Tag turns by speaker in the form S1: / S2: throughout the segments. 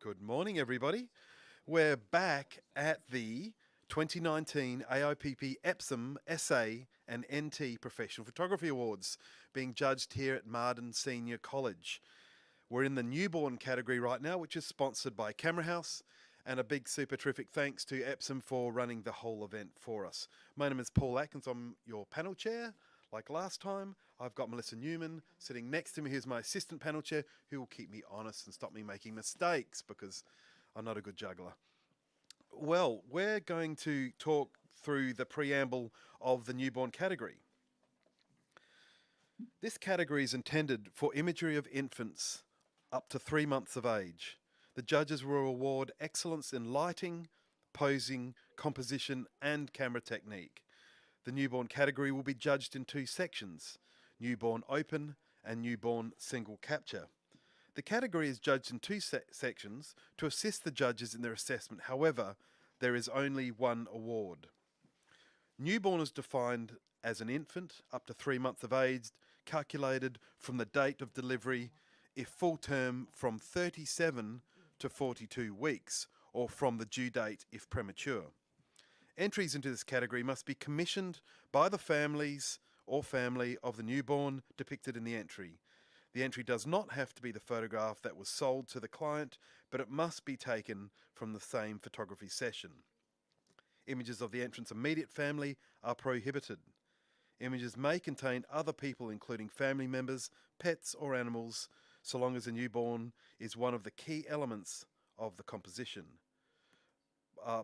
S1: Good morning, everybody. We're back at the 2019 AIPP EPSON SA and NT Professional Photography Awards being judged here at Marden Senior College. We're in the newborn category right now, which is sponsored by Camera House, and a big super terrific thanks to EPSON for running the whole event for us. My name is Paul Atkins. I'm your panel chair. Like last time, I've got Melissa Newman sitting next to me, who's my assistant panel chair, who will keep me honest and stop me making mistakes because I'm not a good juggler. Well, we're going to talk through the preamble of the newborn category. This category is intended for imagery of infants up to 3 months of age. The judges will award excellence in lighting, posing, composition, and camera technique. The newborn category will be judged in 2 sections, newborn open and newborn single capture. The category is judged in 2 sections to assist the judges in their assessment. However, there is only one award. Newborn is defined as an infant up to 3 months of age, calculated from the date of delivery, if full term from 37 to 42 weeks, or from the due date if premature. Entries into this category must be commissioned by the families or family of the newborn depicted in the entry. The entry does not have to be the photograph that was sold to the client, but it must be taken from the same photography session. Images of the entrant's immediate family are prohibited. Images may contain other people, including family members, pets, or animals, so long as the newborn is one of the key elements of the composition.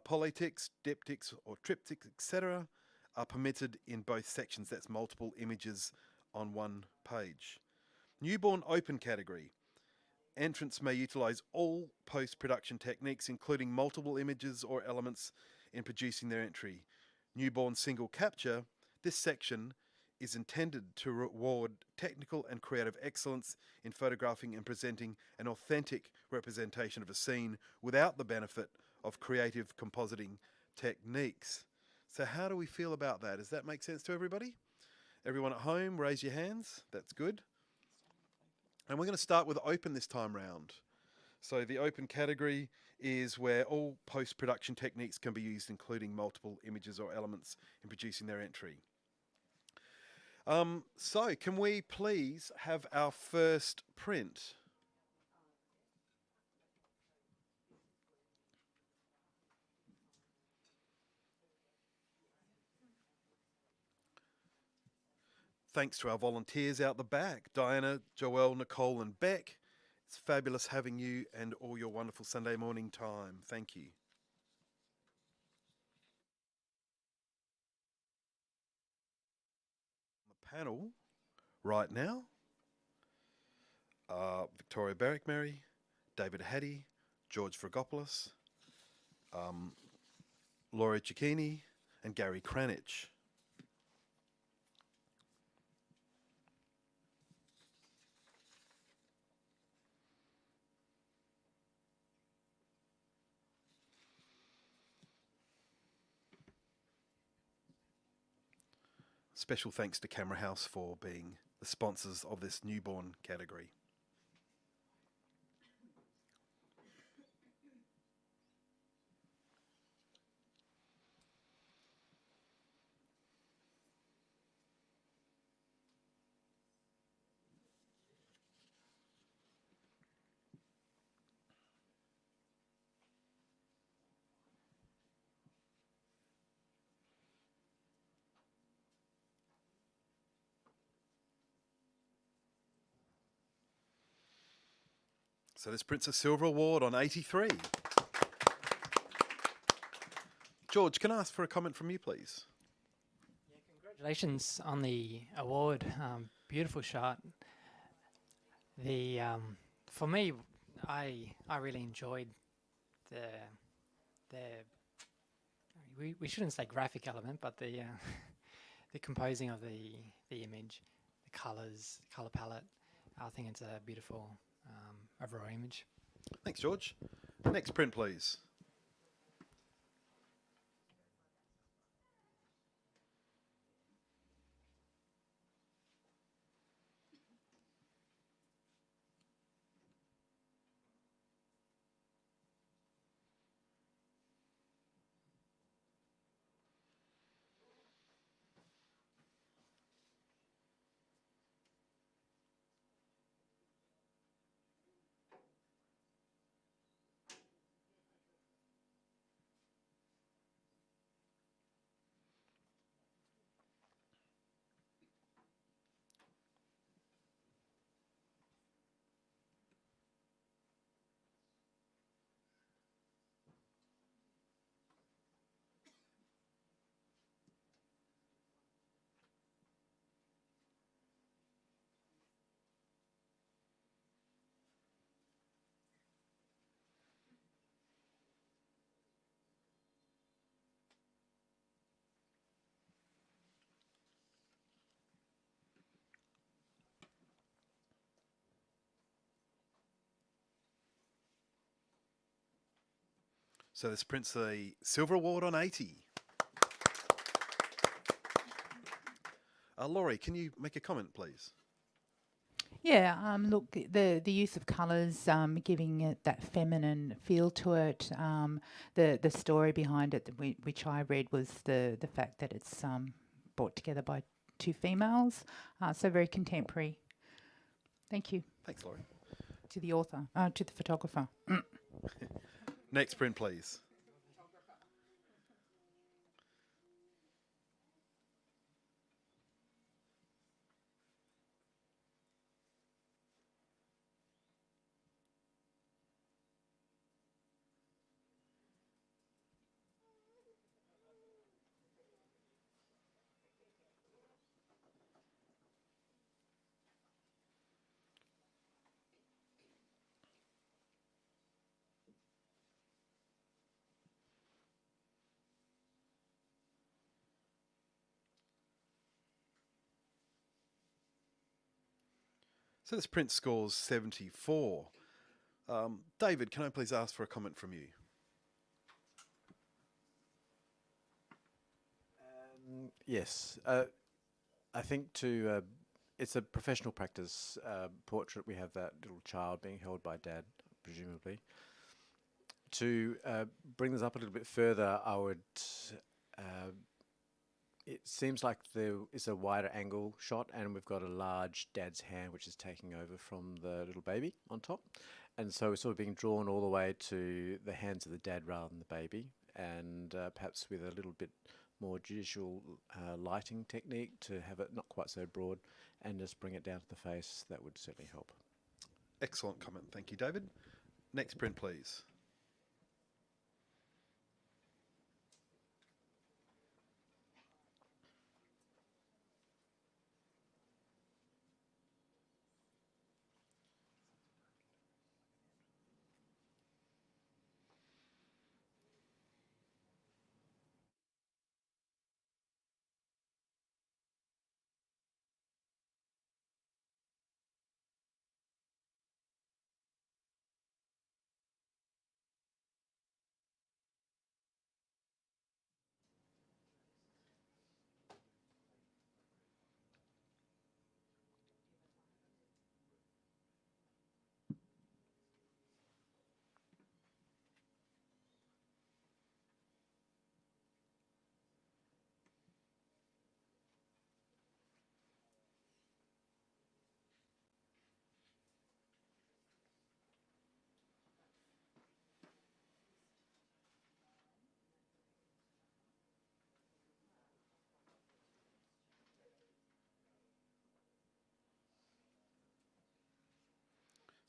S1: Polytics, diptychs, or triptychs, etc. are permitted in both sections. That's multiple images on one page. Newborn open category. Entrants may utilize all post-production techniques, including multiple images or elements in producing their entry. Newborn single capture. This section is intended to reward technical and creative excellence in photographing and presenting an authentic representation of a scene without the benefit of creative compositing techniques. So how do we feel about that? Does that make sense to everybody? Everyone at home, raise your hands. That's good. And we're going to start with open this time round. So the open category is where all post-production techniques can be used, including multiple images or elements in producing their entry. So can we please have our first print? Thanks to our volunteers out the back, Diana, Joelle, Nicole and Beck. It's fabulous having you and all your wonderful Sunday morning time. Thank you. On the panel right now, Victoria Barrick-Merry, David Haddy, George Fragopoulos, Laura Cicchini and Gary Cranich. Special thanks to Camera House for being the sponsors of this newborn category. So this prints a silver award on 83. George, can I ask for a comment from you, please?
S2: Yeah, congratulations on the award. Beautiful shot. The for me, I really enjoyed the we shouldn't say graphic element, but the the composing of the image, the colors, color palette. I think it's a beautiful overall image.
S1: Thanks, George. Next print, please. So this prints a silver award on 80. Laurie, can you make a comment, please?
S3: Yeah, look, the use of colours, giving it that feminine feel to it. The story behind it, which I read, was the fact that it's brought together by two females, so very contemporary. Thank you
S1: Thanks, Laurie.
S3: to the author, to the photographer.
S1: Next print, please. So this print scores 74. David, can I please ask for a comment from you?
S4: Yes, I think it's a professional practice portrait. We have that little child being held by dad, presumably. To bring this up a little bit further, I would. It seems like there is a wider angle shot, and we've got a large dad's hand which is taking over from the little baby on top, and so we're sort of being drawn all the way to the hands of the dad rather than the baby, and perhaps with a little bit more judicial lighting technique to have it not quite so broad and just bring it down to the face. That would certainly help.
S1: Excellent comment. Thank you, David. Next print, please.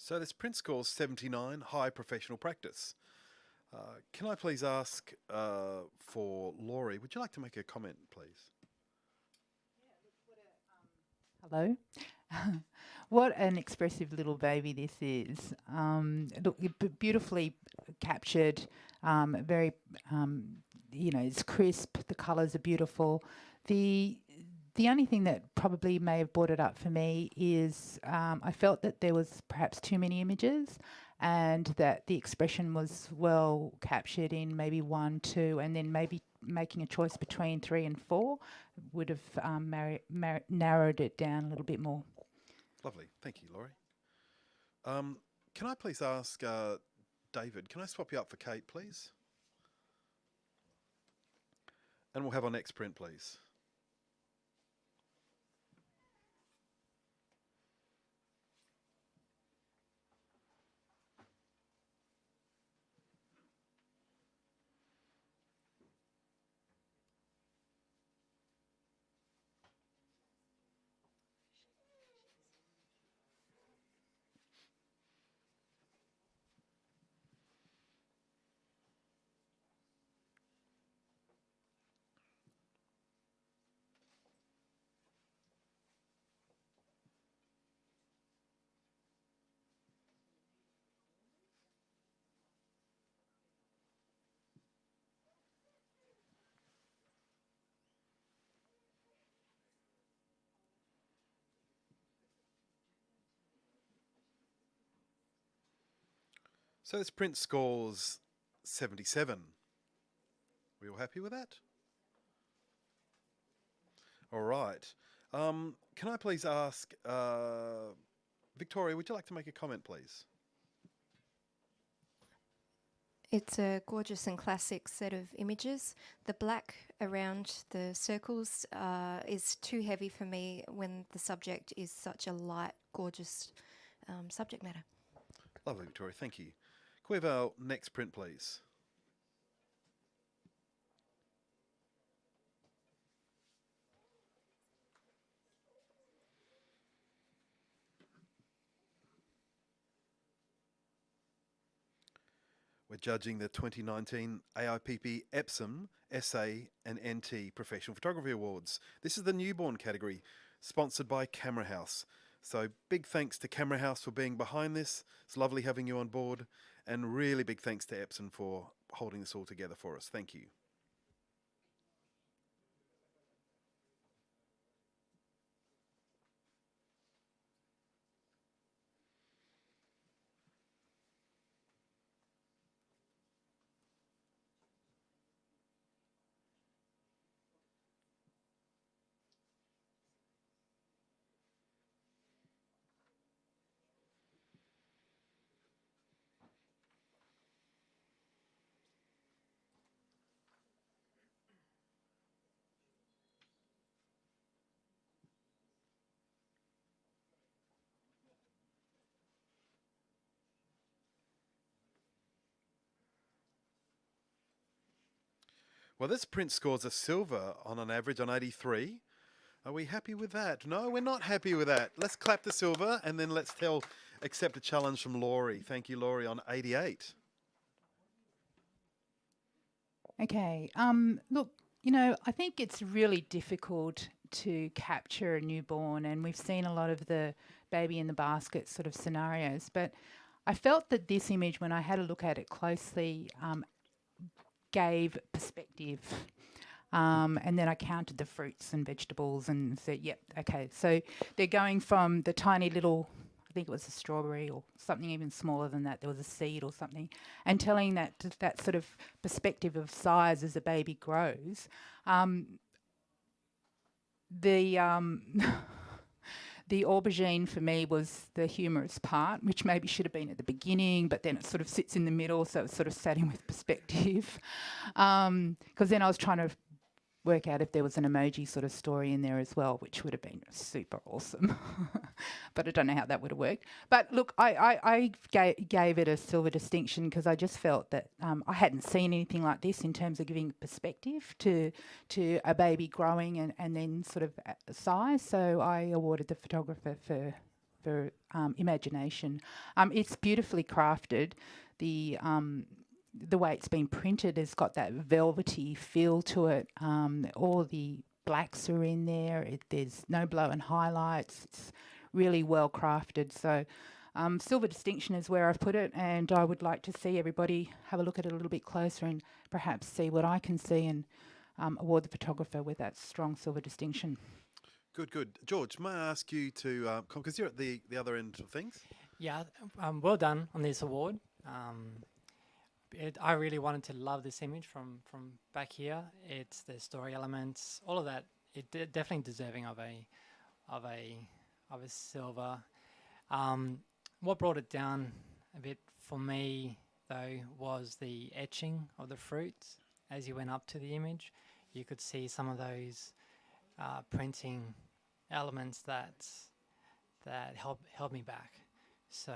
S1: So this print scores 79, high professional practice. Can I please ask for Laurie, would you like to make a comment, please?
S3: Hello. What an expressive little baby this is. Look, beautifully captured, very, it's crisp, the colours are beautiful. The only thing that probably may have brought it up for me is I felt that there was perhaps too many images and that the expression was well captured in maybe 1, 2, and then maybe making a choice between 3 and 4 would have narrowed it down a little bit more.
S1: Lovely. Thank you, Laurie. Can I please ask David, can I swap you up for Kate, please? And we'll have our next print, please. So this print scores 77. We all happy with that? All right. Can I please ask, Victoria, would you like to make a comment, please?
S5: It's a gorgeous and classic set of images. The black around the circles is too heavy for me when the subject is such a light, gorgeous subject matter.
S1: Lovely, Victoria. Thank you. Can we have our next print, please? We're judging the 2019 AIPP EPSON, SA and NT Professional Photography Awards. This is the newborn category, sponsored by Camera House. So big thanks to Camera House for being behind this. It's lovely having you on board. And really big thanks to EPSON for holding this all together for us. Thank you. Well, this print scores a silver on an average on 83. Are we happy with that? No, we're not happy with that. Let's clap the silver and then let's accept a challenge from Laurie. Thank you, Laurie, on 88.
S3: Okay. Look, I think it's really difficult to capture a newborn, and we've seen a lot of the baby in the basket sort of scenarios. But I felt that this image, when I had a look at it closely, gave perspective. And then I counted the fruits and vegetables and said, yep, okay. So they're going from the tiny little, I think it was a strawberry or something even smaller than that. There was a seed or something, and telling that sort of perspective of size as a baby grows. The aubergine for me was the humorous part, which maybe should have been at the beginning, but then it sort of sits in the middle, so it sort of sat in with perspective. Because then I was trying to work out if there was an emoji sort of story in there as well, which would have been super awesome. But I don't know how that would have worked. But look, I gave it a silver distinction because I just felt that I hadn't seen anything like this in terms of giving perspective to a baby growing and then sort of size. So I awarded the photographer for imagination. It's beautifully crafted. The way it's been printed has got that velvety feel to it. All the blacks are in there. There's no blow and highlights. It's really well crafted. So silver distinction is where I've put it, and I would like to see everybody have a look at it a little bit closer and perhaps see what I can see and award the photographer with that strong silver distinction.
S1: Good, good. George, may I ask you to, because you're at the other end of things?
S2: Yeah, well done on this award. I really wanted to love this image from back here. It's the story elements, all of that. It definitely deserving of a silver. What brought it down a bit for me though was the etching of the fruits. As you went up to the image, you could see some of those printing elements that held me back. So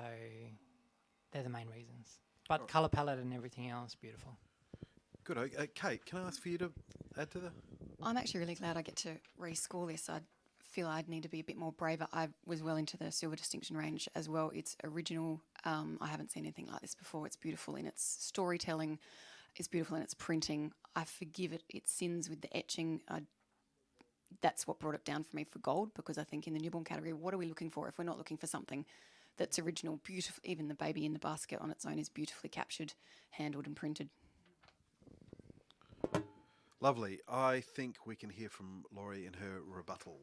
S2: they're the main reasons. But colour palette and everything else, beautiful.
S1: Good. Kate, can I ask for you to add to that?
S6: I'm actually really glad I get to rescore this. I feel I'd need to be a bit more braver. I was well into the silver distinction range as well. It's original. I haven't seen anything like this before. It's beautiful in its storytelling. It's beautiful in its printing. I forgive its sins with the etching. That's what brought it down for me for gold, because I think in the newborn category, what are we looking for if we're not looking for something that's original, beautiful? Even the baby in the basket on its own is beautifully captured, handled and printed.
S1: Lovely. I think we can hear from Laurie in her rebuttal.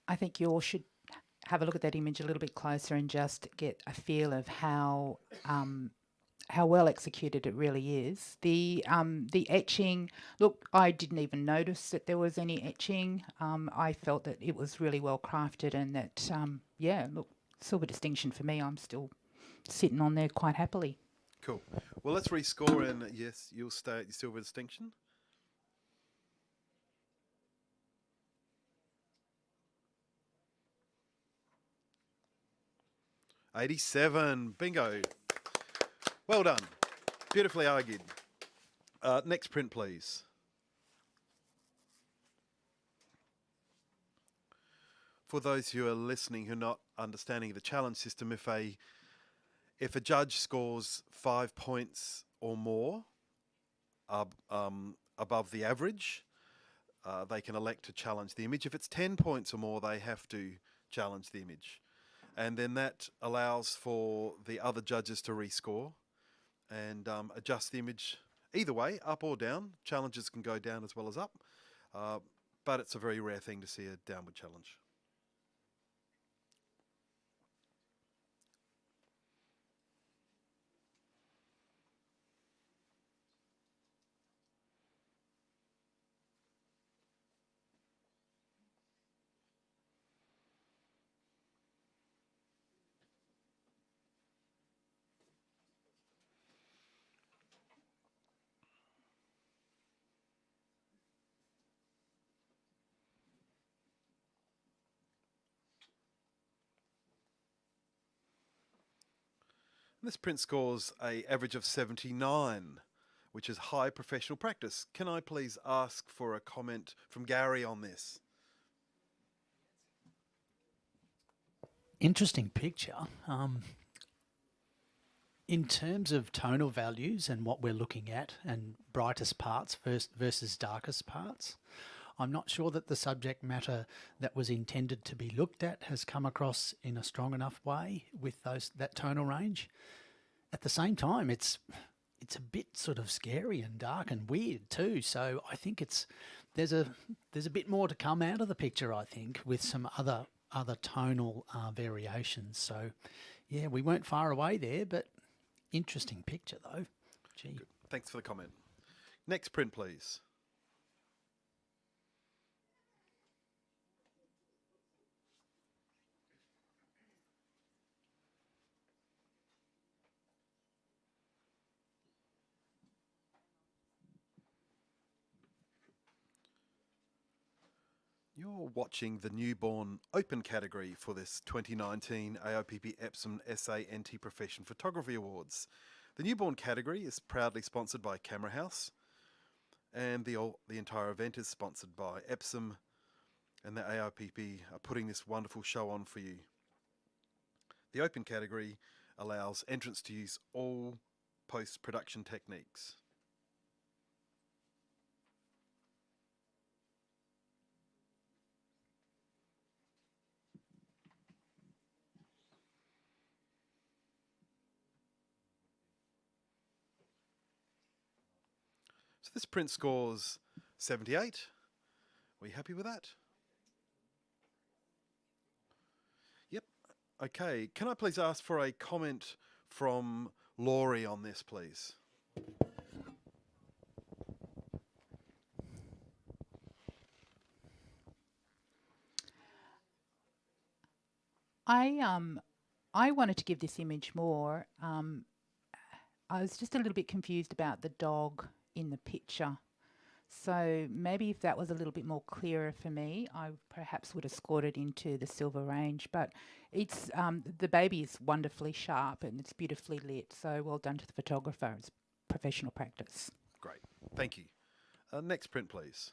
S3: I think you all should have a look at that image a little bit closer and just get a feel of how well executed it really is. The etching, look, I didn't even notice that there was any etching. I felt that it was really well crafted and that, yeah, look, silver distinction for me. I'm still sitting on there quite happily.
S1: Cool. Well, let's rescore, and yes, you'll stay at your silver distinction. $87. Bingo. Well done. Beautifully argued. Next print, please. For those who are listening who are not understanding the challenge system, if a judge scores 5 points or more above the average, they can elect to challenge the image. If it's 10 points or more, they have to challenge the image. And then that allows for the other judges to rescore and adjust the image either way, up or down. Challenges can go down as well as up, but it's a very rare thing to see a downward challenge. This print scores an average of 79, which is high professional practice. Can I please ask for a comment from Gary on this?
S7: Interesting picture. In terms of tonal values and what we're looking at and brightest parts versus darkest parts, I'm not sure that the subject matter that was intended to be looked at has come across in a strong enough way with that tonal range. At the same time, it's a bit sort of scary and dark and weird too. So I think there's a bit more to come out of the picture, I think, with some other tonal variations. So yeah, we weren't far away there, but interesting picture though. Gee.
S1: Good. Thanks for the comment. Next print, please. You're watching the newborn open category for this 2019 AIPP EPSON SA/NT Profession Photography Awards. The newborn category is proudly sponsored by Camera House, and the entire event is sponsored by EPSON, and the AIPP are putting this wonderful show on for you. The open category allows entrants to use all post-production techniques. So this print scores 78. Are you happy with that? Yep. Okay. Can I please ask for a comment from Laurie on this, please?
S3: I wanted to give this image more. I was just a little bit confused about the dog in the picture. So maybe if that was a little bit more clearer for me, I perhaps would have scored it into the silver range. But it's the baby is wonderfully sharp and it's beautifully lit. So well done to the photographer. It's professional practice.
S1: Great. Thank you. Next print, please.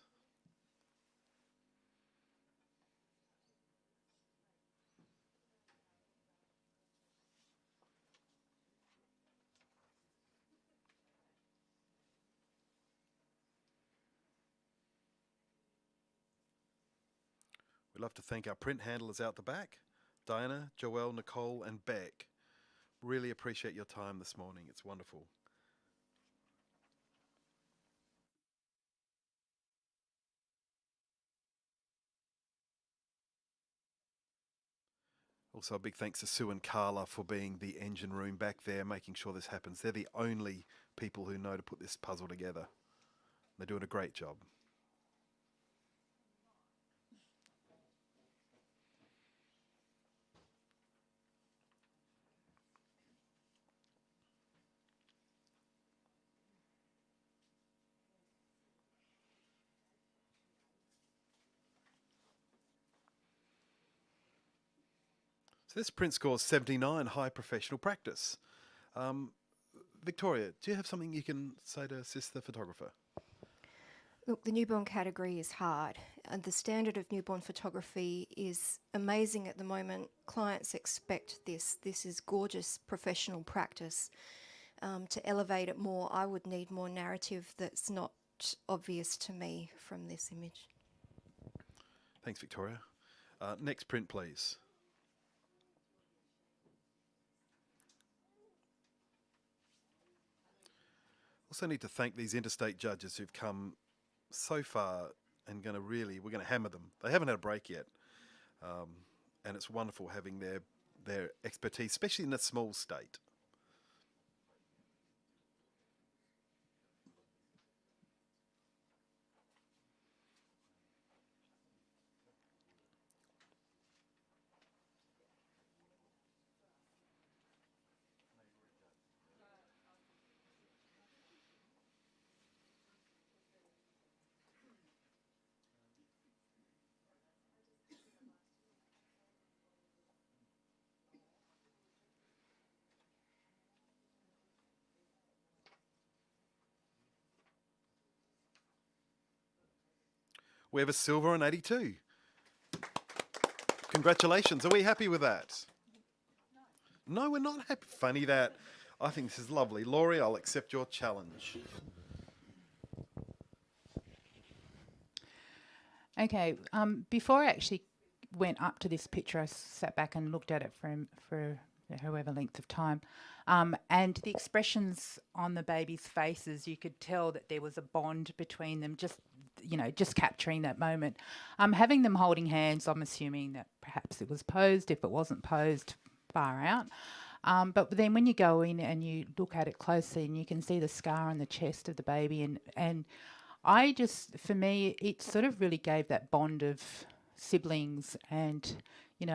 S1: We'd love to thank our print handlers out the back, Diana, Joelle, Nicole, and Beck. Really appreciate your time this morning. It's wonderful. Also, a big thanks to Sue and Carla for being the engine room back there, making sure this happens. They're the only people who know to put this puzzle together. They're doing a great job. So this print scores 79, high professional practice. Victoria, do you have something you can say to assist the photographer?
S5: Look, the newborn category is hard, and the standard of newborn photography is amazing at the moment. Clients expect this. This is gorgeous professional practice. To elevate it more, I would need more narrative that's not obvious to me from this image.
S1: Thanks, Victoria. Next print, please. Also need to thank these interstate judges who've come so far and we're going to hammer them. They haven't had a break yet. And it's wonderful having their expertise, especially in a small state. We have a silver on 82. Congratulations. Are we happy with that? No, we're not happy. Funny that. I think this is lovely. Laurie, I'll accept your challenge.
S3: Okay, before I actually went up to this picture, I sat back and looked at it for however length of time. And the expressions on the babies' faces, you could tell that there was a bond between them, just capturing that moment. Having them holding hands, I'm assuming that perhaps it was posed. If it wasn't posed, far out. But then when you go in and you look at it closely and you can see the scar on the chest of the baby, and for me, it sort of really gave that bond of siblings and,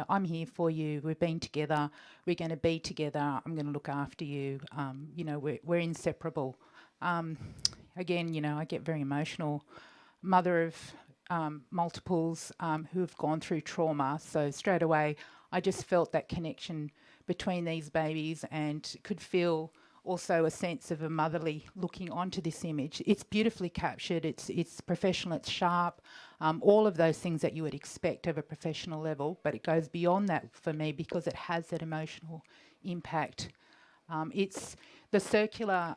S3: I'm here for you. We've been together. We're going to be together. I'm going to look after you. We're inseparable. Again, I get very emotional. Mother of multiples who have gone through trauma. So straight away, I just felt that connection between these babies and could feel also a sense of a motherly looking onto this image. It's beautifully captured, it's professional, it's sharp, all of those things that you would expect of a professional level, but it goes beyond that for me because it has that emotional impact. It's the circular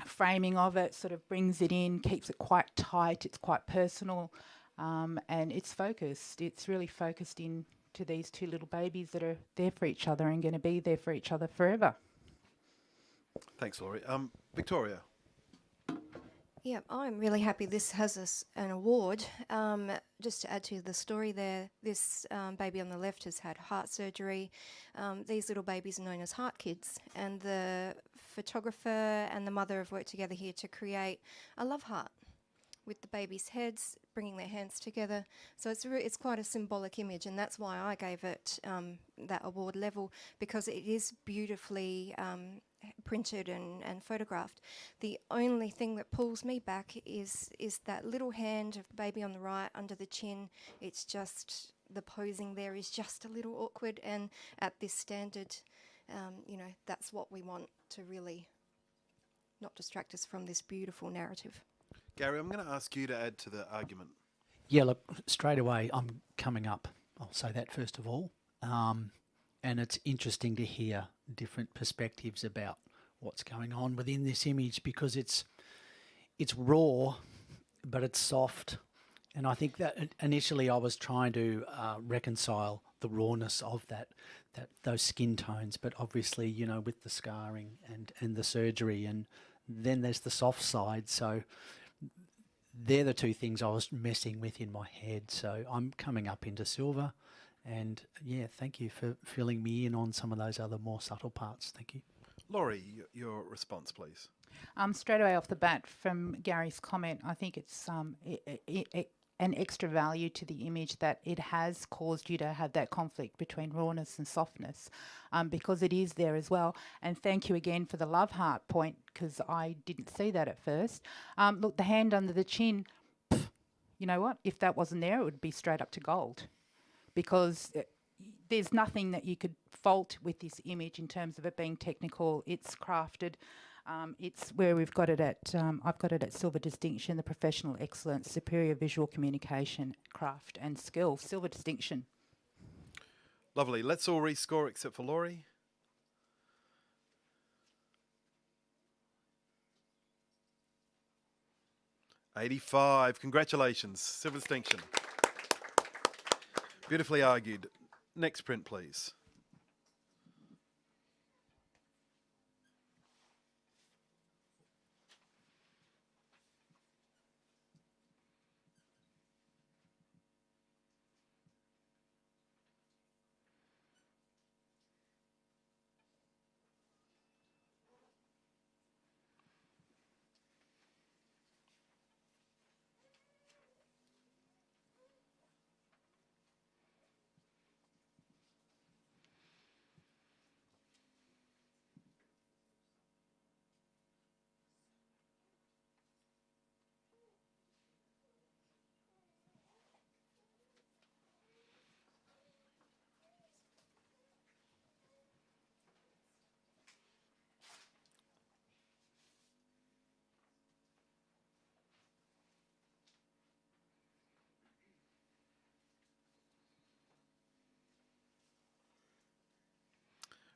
S3: framing of it sort of brings it in, keeps it quite tight, it's quite personal, and it's focused. It's really focused in to these two little babies that are there for each other and going to be there for each other forever.
S1: Thanks, Laurie. Victoria.
S5: Yeah, I'm really happy this has an award. Just to add to the story there, this baby on the left has had heart surgery. These little babies are known as heart kids, and the photographer and the mother have worked together here to create a love heart with the babies' heads, bringing their hands together. So it's quite a symbolic image, and that's why I gave it that award level, because it is beautifully printed and photographed. The only thing that pulls me back is that little hand of the baby on the right under the chin. It's just the posing there is just a little awkward, and at this standard, that's what we want to really not distract us from this beautiful narrative.
S1: Gary, I'm going to ask you to add to the argument.
S7: Yeah, look, straight away, I'm coming up. I'll say that first of all. And it's interesting to hear different perspectives about what's going on within this image, because it's raw, but it's soft. And I think that initially I was trying to reconcile the rawness of those skin tones, but obviously, with the scarring and the surgery, and then there's the soft side. So they're the two things I was messing with in my head. So I'm coming up into silver, And yeah, thank you for filling me in on some of those other more subtle parts. Thank you.
S1: Laurie, your response, please.
S3: Straight away off the bat from Gary's comment, I think it's an extra value to the image that it has caused you to have that conflict between rawness and softness, because it is there as well. And thank you again for the love heart point, because I didn't see that at first. Look, the hand under the chin, you know what? If that wasn't there, it would be straight up to gold, because there's nothing that you could fault with this image in terms of it being technical. It's crafted. It's where we've got it at, I've got it at silver distinction, the professional excellence, superior visual communication, craft and skill, silver distinction.
S1: Lovely. Let's all rescore except for Laurie. $85. Congratulations. Silver distinction. Beautifully argued. Next print, please.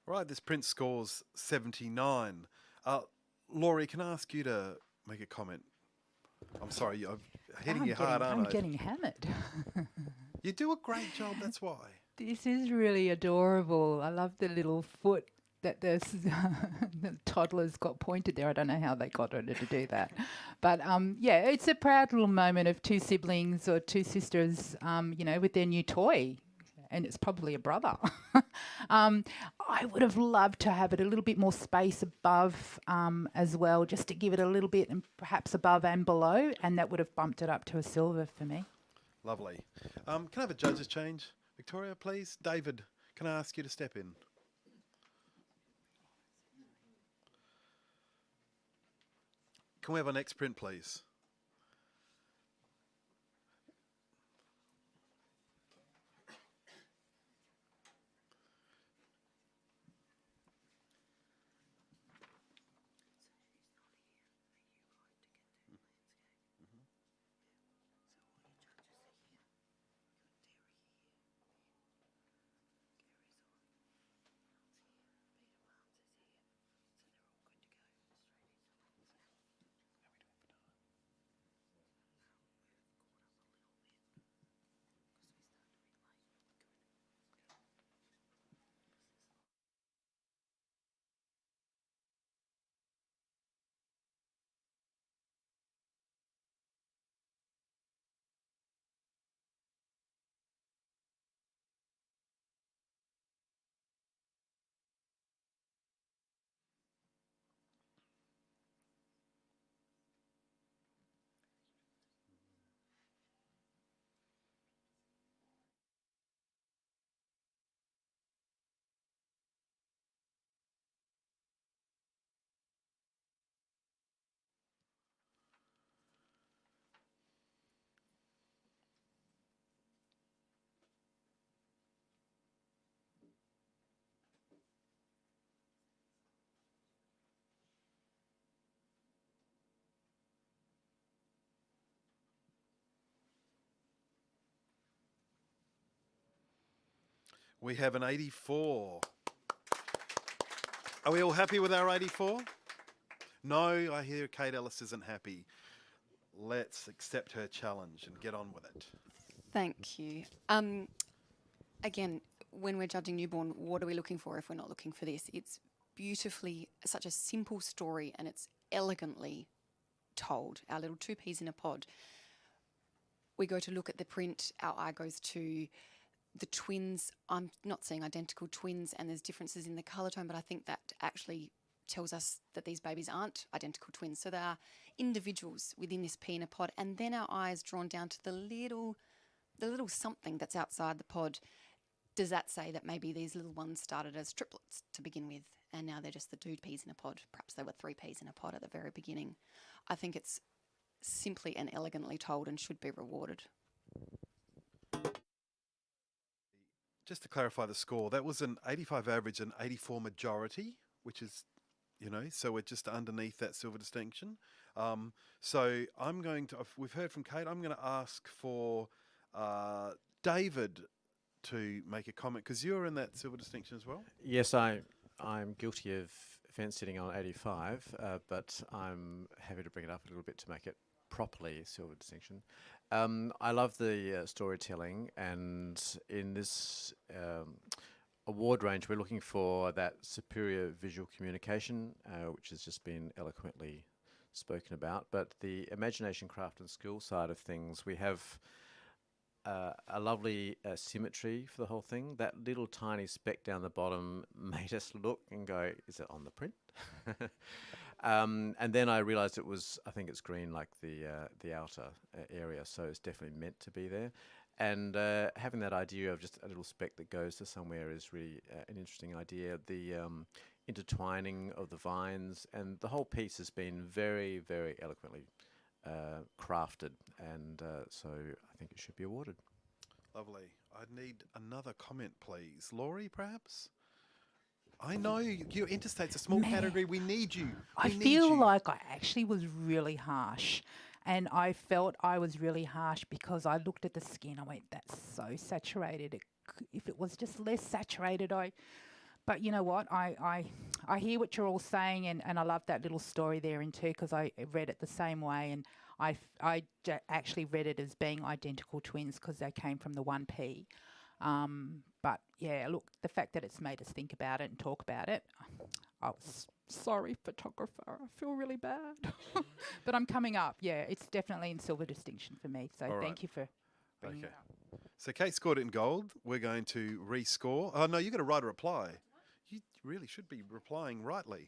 S1: Right, this print scores 79. Laurie, can I ask you to make a comment? I'm sorry, I'm hitting you hard, aren't
S3: I'm
S1: I?
S3: getting hammered.
S1: You do a great job, that's why.
S3: This is really adorable. I love the little foot that the toddler's got pointed there. I don't know how they got her to do that. But yeah, it's a proud little moment of two siblings or two sisters, with their new toy. And it's probably a brother. I would have loved to have it a little bit more space above as well, just to give it a little bit, and perhaps above and below, and that would have bumped it up to a silver for me.
S1: Lovely. Can I have a judge's change? Victoria, please. David, can I ask you to step in? Can we have our next print, please? We have an 84. Are we all happy with our 84? No, I hear Kate Ellis isn't happy. Let's accept her challenge and get on with it.
S6: Thank you. Again, when we're judging newborn, what are we looking for if we're not looking for this? It's beautifully, such a simple story, and it's elegantly told. Our little two peas in a pod. We go to look at the print, our eye goes to the twins, I'm not seeing identical twins and there's differences in the colour tone, but I think that actually tells us that these babies aren't identical twins. So they are individuals within this pea in a pod, and then our eye is drawn down to the little something that's outside the pod. Does that say that maybe these little ones started as triplets to begin with, and now they're just the 2 peas in a pod? Perhaps they were 3 peas in a pod at the very beginning. I think it's simply and elegantly told and should be rewarded.
S1: Just to clarify the score, that was an 85 average and 84 majority, which is, so we're just underneath that silver distinction. So I'm going to, we've heard from Kate, I'm going to ask for David to make a comment, because you're in that silver distinction as well.
S4: Yes, I'm guilty of fence sitting on 85, but I'm happy to bring it up a little bit to make it properly silver distinction. I love the storytelling, and in this award range, we're looking for that superior visual communication, which has just been eloquently spoken about. But the imagination, craft and skill side of things, we have a lovely symmetry for the whole thing. That little tiny speck down the bottom made us look and go, is it on the print? And then I realised it was, I think it's green like the outer area, so it's definitely meant to be there. And having that idea of just a little speck that goes to somewhere is really an interesting idea. The intertwining of the vines, and the whole piece has been very, very eloquently crafted, and so I think it should be awarded.
S1: Lovely. I need another comment, please. Laurie, perhaps? I know you're interstate's a small category. We need you.
S3: I feel like I actually was really harsh, and I felt I was really harsh because I looked at the skin. I went, "That's so saturated. If it was just less saturated, But you know what? I hear what you're all saying, and I love that little story there in too, because I read it the same way, and I actually read it as being identical twins because they came from the 1P. But yeah, look, the fact that it's made us think about it and talk about it, I was sorry, photographer. I feel really bad. But I'm coming up. Yeah, it's definitely in silver distinction for me. So thank you for bringing it up.
S1: So Kate scored it in gold. We're going to rescore. Oh, no, you've got to write a reply. You really should be replying rightly.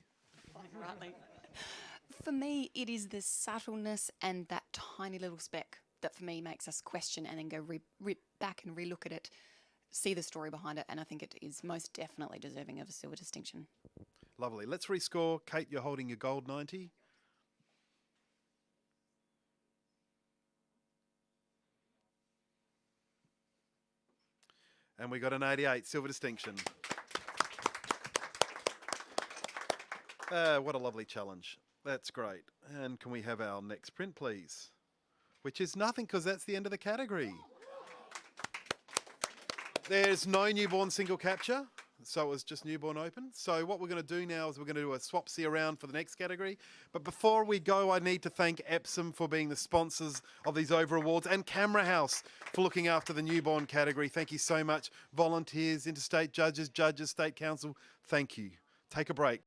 S6: For me, it is the subtleness and that tiny little speck that for me makes us question and then go rip back and relook at it, see the story behind it, and I think it is most definitely deserving of a silver distinction.
S1: Lovely. Let's rescore. Kate, you're holding your gold 90. And we got an 88, silver distinction. What a lovely challenge. That's great. And can we have our next print, please? Which is nothing, because that's the end of the category. There's no newborn single capture, so it was just newborn open. So what we're going to do now is we're going to do a swapsy around for the next category. But before we go, I need to thank EPSON for being the sponsors of these over awards, and Camera House for looking after the newborn category. Thank you so much. Volunteers, interstate judges, state council, thank you. Take a break.